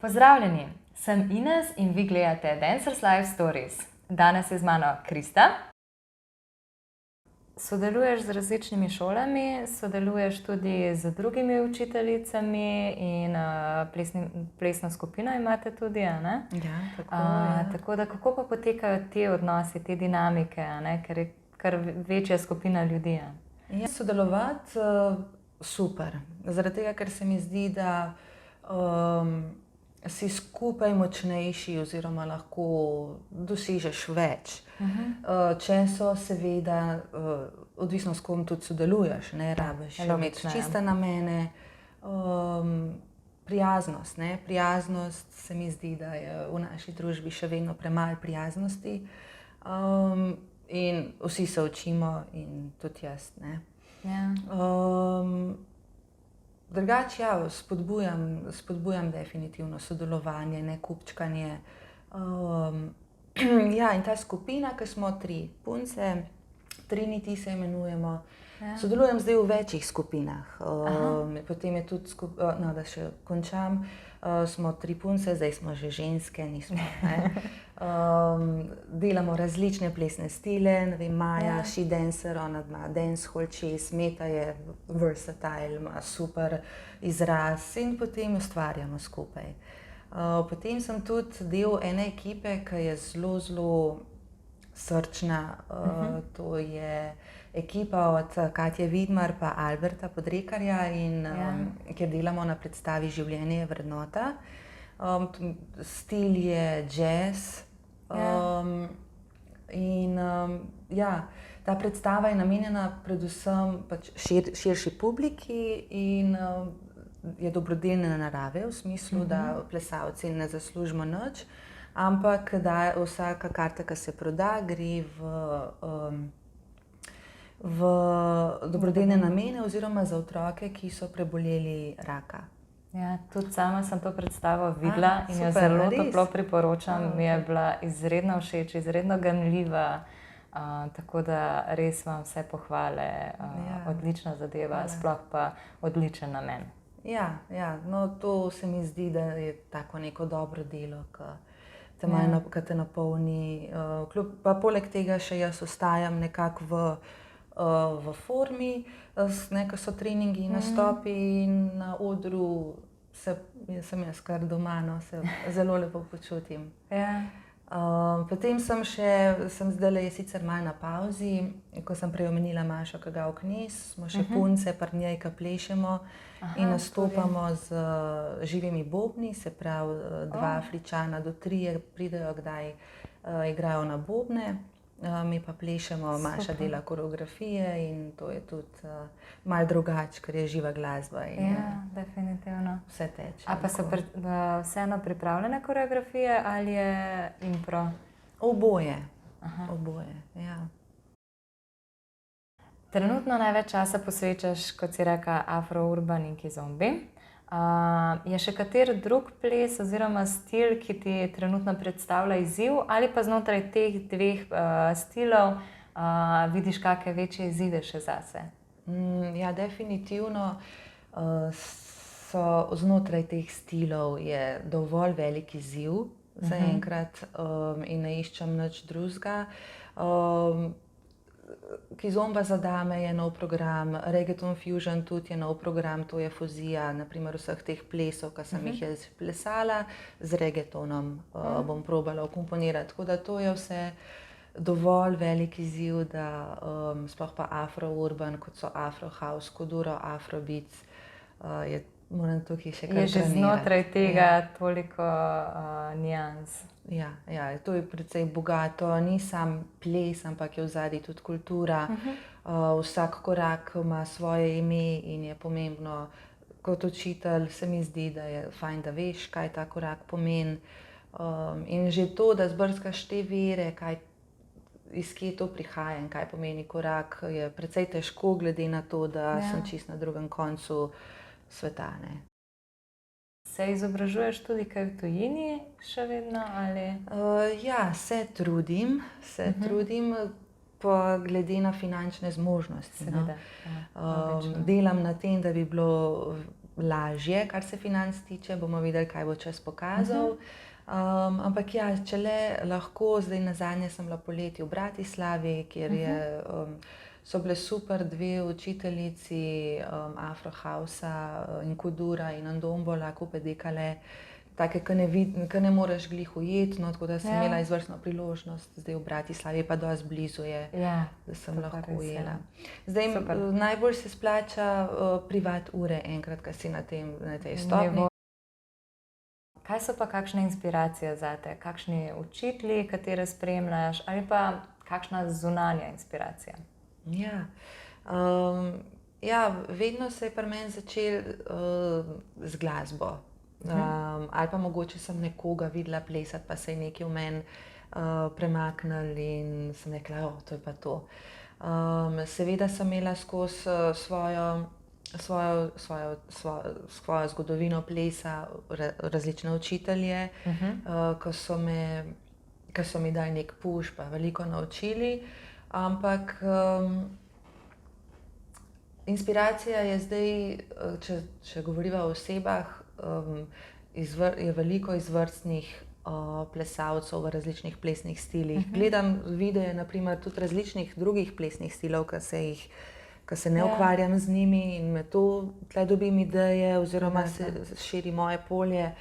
Pozdravljeni, sem Ines in vi gledate Dancers Life Stories. Danes je z mano Krista. Sodeluješ z različnimi šolami, sodeluješ tudi z drugimi učiteljicami in plesno skupino imate tudi, a ne? Ja, tako je. Tako da kako pa potekajo te odnosi, te dinamike, a ne? Ker je kar večja skupina ljudi. Ja, sodelovati super, zaradi tega, ker se mi zdi, da si skupaj močnejši oziroma lahko dosežeš več. Če so seveda, odvisno s kom tudi sodeluješ, ne rabiš imeti čiste namene. Prijaznost, ne. Prijaznost se mi zdi, da je v naši družbi še vedno premalo prijaznosti. In vsi se učimo in tudi jaz, ne. Drugače ja, spodbujam definitivno sodelovanje, ne kupčkanje. Ja, in ta skupina, ke smo 3 punce, Trinity se imenujemo, sodelujem zdaj v več skupinah. Potem je tudi no, da še končam, smo 3 punce, zdaj smo že ženske, nismo, ne. Delamo različne plesne stile, ne vem, Maja, she dancer, ona ima dancehall čez, Meta je versatile, ima super izraz in potem ustvarjamo skupaj. Potem sem tudi del ene ekipe, ke je zelo, zelo srčna. To je ekipa od Katje Vidmar pa Alberta Podrekarja in kjer delamo na predstavi Življenje je vrednota. Stil je jazz. In ja, ta predstava je namenjena predvsem pač širši publiki in je dobrodelne narave, v smislu, da plesalci ne zaslužimo nič, ampak da vsaka karta, ke se proda, gre v dobrodelne namene oziroma za otroke, ki so preboleli raka. Ja, tudi sama sem to predstavo videla in jo zelo toplo priporočam. Mi je bila izredno všeč, izredno ganljiva, tako da res vam vse pohvale. Odlična zadeva, sploh pa odličen namen. Ja, ja, no, to se mi zdi, da je tako neko dobro delo, ke te napolni. Pa poleg tega še jaz ostajam nekako v formi, ne, ke so treningi, nastopi in na odru sem jaz kar doma, no, se zelo lepo počutim. Potem sem zdajle sicer malo na pavzi, ko sem prej omenila Mašo Kagav Knez, smo še punce pri njej, ke plešemo in nastopamo z živimi bobni, se pravi 2 Afričana do 3 pridejo kdaj, igrajo na bobne. Mi pa plešemo, Maša dela koreografije in to je tudi malo drugače, ker je živa glasba in definitivno. Vse teče. A pa so vseeno pripravljene koreografije ali je impro? Oboje. Oboje, ja. Trenutno največ časa posvečaš, kot si rekla, afro-urban in kizombi. Je še kateri drug ples oziroma stil, ki ti trenutno predstavlja izziv, ali pa znotraj teh 2 stilov vidiš kake večje izzive še zase? Ja, definitivno so znotraj teh stilov je dovolj velik izziv zaenkrat in ne iščem nič drugega. Kizomba za dame je nov program, Reggaeton Fusion tudi je nov program, to je fuzija na primer vseh teh plesov, ke sem jih jaz plesala, z reggaetonom bom probala vkomponirati, tako da to je vse dovolj velik izziv, da sploh pa afro-urban, kot so afro house, kuduro, afrobeats, moram tukaj še kar trenirati. Je že znotraj tega toliko nians. Ja, to je precej bogato, ni samo ples, ampak je odzadaj tudi kultura. Vsak korak ima svoje ime in je pomembno. Kot učitelj se mi zdi, da je fajn, da veš, kaj ta korak pomeni. In že to, da zbrskaš te vire, iz kje to prihaja in kaj pomeni korak, je precej težko, glede na to, da sem čisto na drugem koncu sveta, ne. Se izobražuješ tudi kaj v tujini še vedno, ali? Ja, se trudim, pa glede na finančne zmožnosti, no. Seveda, Delam na tem, da bi bilo lažje, kar se financ tiče, bomo videli, kaj bo čas pokazal. Ampak ja, če le lahko, zdaj nazadnje sem bila poleti v Bratislavi, kjer so bile super dve učiteljici Afro Hausa in Kudura in Ndombola, Kupe Dekale, take, ki ne moreš glih ujeti, no, tako da sem imela izvrstno priložnost, zdaj v Bratislavi pa dosti blizu je, da sem lahko ujela. Zdaj, najbolj se splača privat ure enkrat, ko si na tej stopnji. Kaj so pa kakšne inspiracije zate? Kakšni učitelji, katere spremljaš, ali pa kakšna zunanja inspiracija? Ja, vedno se je pri meni začelo z glasbo. Ali pa mogoče sem nekoga videla plesati, pa se je nekaj v meni premaknilo in sem rekla, to je pa to. Seveda sem imela skozi svojo zgodovino plesa različne učitelje, ki so mi dali neki push pa veliko naučili, ampak inspiracija je zdaj, če govoriva o osebah, je veliko izvrstnih plesalcev v različnih plesnih stilih. Gledam videe na primer tudi različnih drugih plesnih stilov, ki se ne ukvarjam z njimi in me to, tle dobim ideje oziroma se širi moje polje.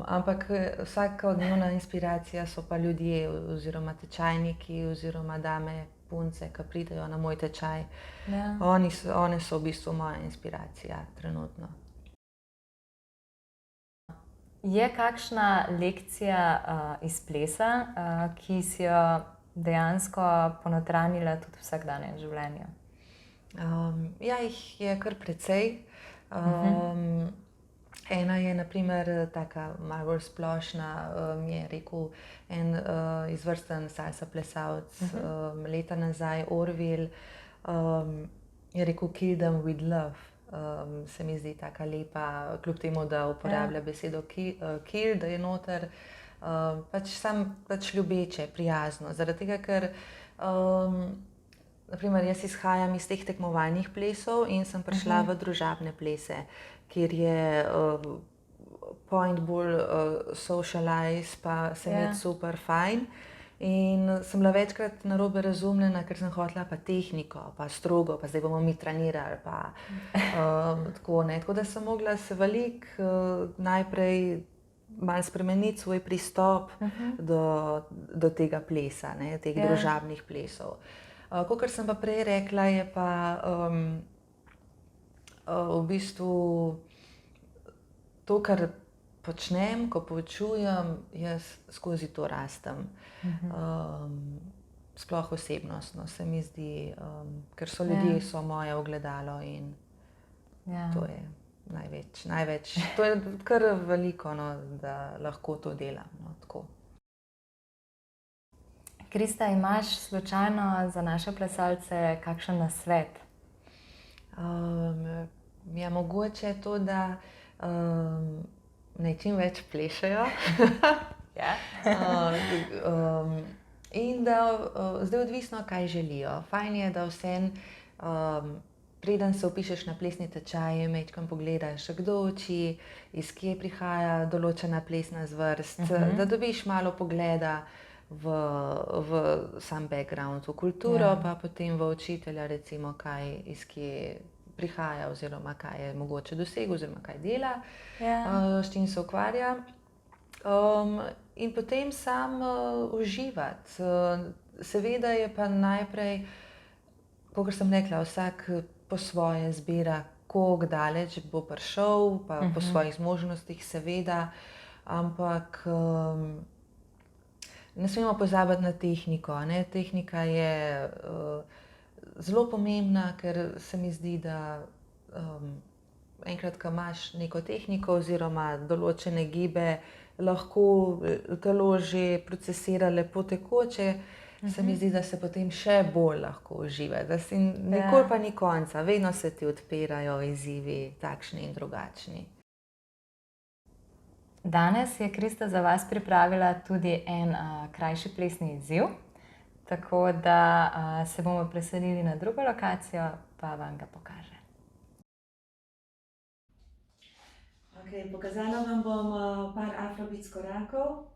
Ampak vsakodnevna inspiracija so pa ljudje oziroma tečajniki oziroma dame, punce, ki pridejo na moj tečaj. One so v bistvu moja inspiracija trenutno. Je kakšna lekcija iz plesa, ki si jo dejansko ponotranjila tudi v vsakdanjem življenju? Ja, jih je kar precej. Ena je na primer taka malo bolj splošna, mi je rekel en izvrsten salsa plesalec leta nazaj, Orville, je rekel kill them with love. Se mi zdi taka lepa, kljub temu, da uporablja besedo kill, da je noter, pač ljubeče, prijazno. Zaradi tega, ker na primer jaz izhajam iz teh tekmovalnih plesov in sem prišla v družabne plese, kjer je point bolj socialize pa se imeti super fajn. In sem bila večkrat narobe razumljena, ker sem hotela pa tehniko, pa strogo, pa zdaj bomo mi trenirali, pa tako, ne. Tako da sem mogla se veliko najprej malo spremeniti svoj pristop do tega plesa, ne, teh družabnih plesov. Kakor sem pa prej rekla, je pa v bistvu to, kar počnem, ko poučujem, jaz skozi to rastem. Sploh osebnostno se mi zdi, ker so ljudje so moje ogledalo in to je največ. To je kar veliko, no, da lahko to delam, no, tako. Krista, imaš slučajno za naše plesalce kakšen nasvet? Ja, mogoče to, da naj čim več plešejo. In da zdaj odvisno, kaj želijo. Fajn je, da vseeno, preden se vpišeš na plesni tečaj, majčkeno pogledaš, kdo uči, iz kje prihaja določena plesna zvrst, da dobiš malo pogleda v sam background, v kulturo, pa potem v učitelja, recimo, iz kje prihaja oziroma kaj je mogoče dosegel oziroma kaj dela, s čim se ukvarja. In potem sam uživati. Seveda je pa najprej, kakor sem rekla, vsak po svoje zbira, koliko daleč bo prišel, pa po svojih zmožnostih seveda, ampak ne smemo pozabiti na tehniko, ne. Tehnika je zelo pomembna, ker se mi zdi, da enkrat, ko imaš neko tehniko oziroma določene gibe, lahko telo že procesira lepo tekoče, se mi zdi, da se potem še bolj lahko uživa. Nikoli pa ni konca, vedno se ti odpirajo izzivi, takšni in drugačni. Danes je Krista za vas pripravila tudi en krajši plesni izziv, tako da se bomo preselili na drugo lokacijo, pa vam ga pokaže. Okay, pokazala vam bom par afrobeats korakov.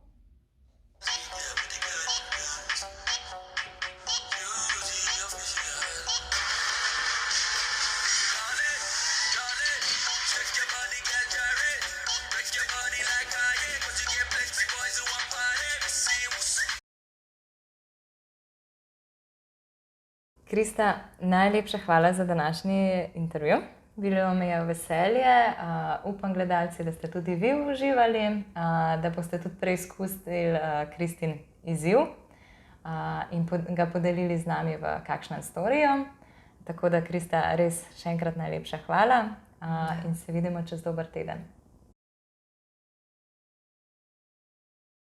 Krista, najlepša hvala za današnji intervju. Bilo mi je veselje, upam gledalci, da ste tudi vi uživali, da boste tudi preizkusili Kristin izziv in ga podelili z nami v kakšnem storiju. Tako da, Krista, res še enkrat najlepša hvala in se vidimo čez dober teden.